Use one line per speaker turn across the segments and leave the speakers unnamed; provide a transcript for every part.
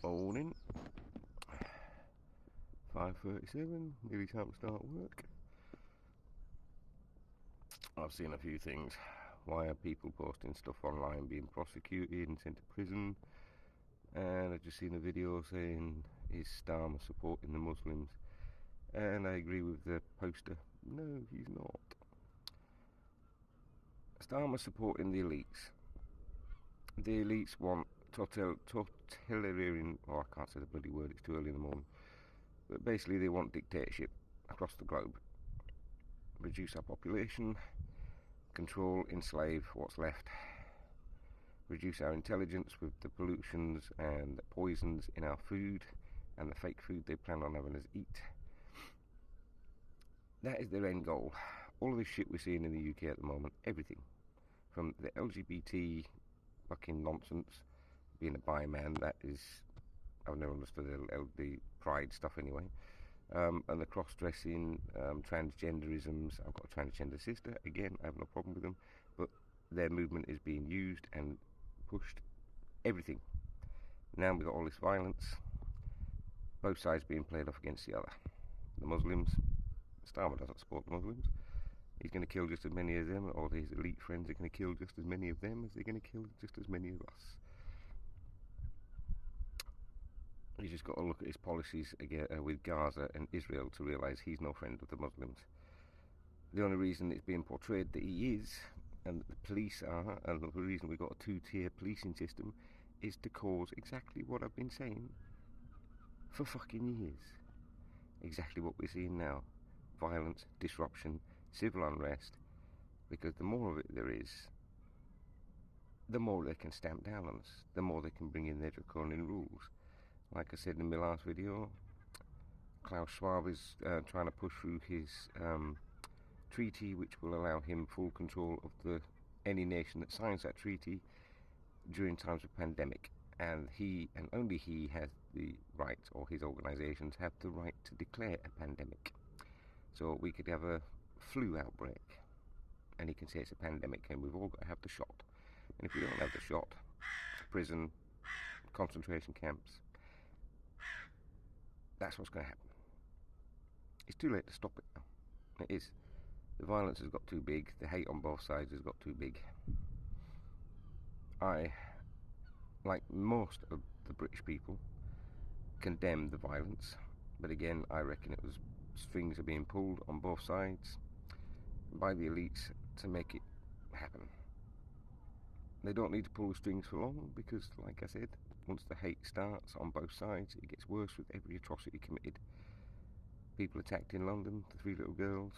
Morning. 5:37. Nearly time to start work. I've seen a few things. Why are people posting stuff online being prosecuted and sent to prison? And I've just seen a video saying, is Starmer supporting the Muslims? And I agree with the poster. No, he's not. Starmer's supporting the elites. The elites want totalitarian... Oh, I can't say the bloody word, it's too early in the morning. But basically they want dictatorship across the globe. Reduce our population, control, enslave what's left, reduce our intelligence with the pollutions and the poisons in our food and the fake food they plan on having us eat. That is their end goal. All of this shit we're seeing in the UK at the moment, everything, from the LGBT fucking nonsense, being a bi man, that is, I've never understood the pride stuff anyway, and the cross-dressing, transgenderisms. I've got a transgender sister, again, I have no problem with them, but their movement is being used and pushed, everything. Now we've got all this violence, both sides being played off against the other. The Muslims, Starmer doesn't support the Muslims. He's going to kill just as many of them, or his elite friends are going to kill just as many of them as they're going to kill just as many of us. He's just got to look at his policies again, with Gaza and Israel to realise he's no friend of the Muslims. The only reason it's being portrayed that he is, and the police are, and the reason we've got a two-tier policing system, is to cause exactly what I've been saying for fucking years. Exactly what we're seeing now. Violence, disruption, civil unrest, because the more of it there is, the more they can stamp down on us, the more they can bring in their draconian rules. Like I said in my last video, Klaus Schwab is trying to push through his treaty which will allow him full control of any nation that signs that treaty during times of pandemic, and he and only he has the right, or his organisations have the right, to declare a pandemic. So we could have a flu outbreak and he can say it's a pandemic and we've all got to have the shot, and if we don't have the shot, prison, concentration camps. That's what's going to happen. It's too late to stop it now. It is. The violence has got too big. The hate on both sides has got too big. I, like most of the British people, condemn the violence. But again, I reckon it was strings are being pulled on both sides by the elites to make it happen. They don't need to pull the strings for long because, like I said, once the hate starts on both sides, it gets worse with every atrocity committed. People attacked in London, the 3 little girls,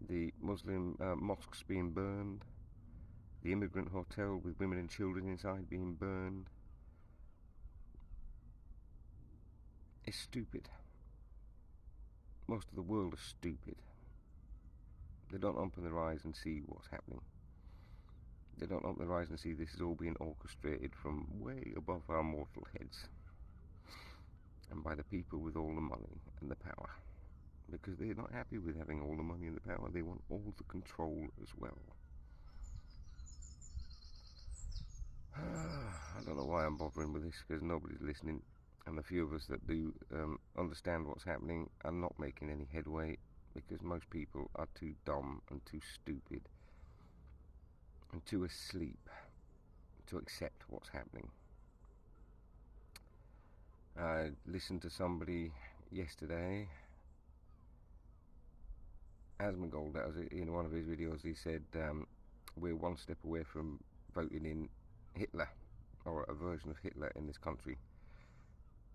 the Muslim mosques being burned, the immigrant hotel with women and children inside being burned. It's stupid. Most of the world is stupid. They don't open their eyes and see what's happening. They don't open their eyes and see this is all being orchestrated from way above our mortal heads, and by the people with all the money and the power, because they're not happy with having all the money and the power. They want all the control as well. I don't know why I'm bothering with this, because nobody's listening, and the few of us that do understand what's happening are not making any headway, because most people are too dumb and too stupid and too asleep to accept what's happening. I listened to somebody yesterday, Asmongold, that was in one of his videos. He said we're one step away from voting in Hitler, or a version of Hitler in this country,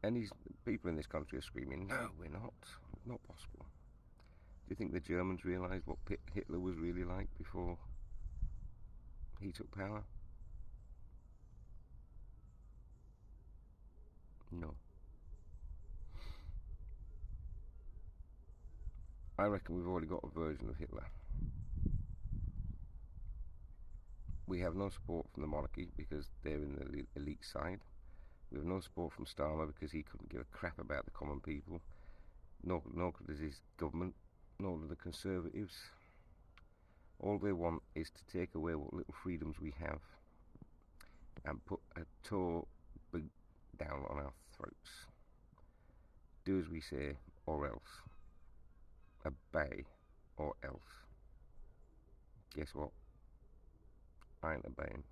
and these people in this country are screaming, no, we're not possible. Do you think the Germans realised what Hitler was really like before he took power? No. I reckon we've already got a version of Hitler. We have no support from the monarchy because they're in the elite side. We have no support from Starmer because he couldn't give a crap about the common people. Nor does his government, nor do the Conservatives. All they want is to take away what little freedoms we have and put a toe down on our throats. Do as we say, or else. Obey, or else. Guess what? I ain't obeying.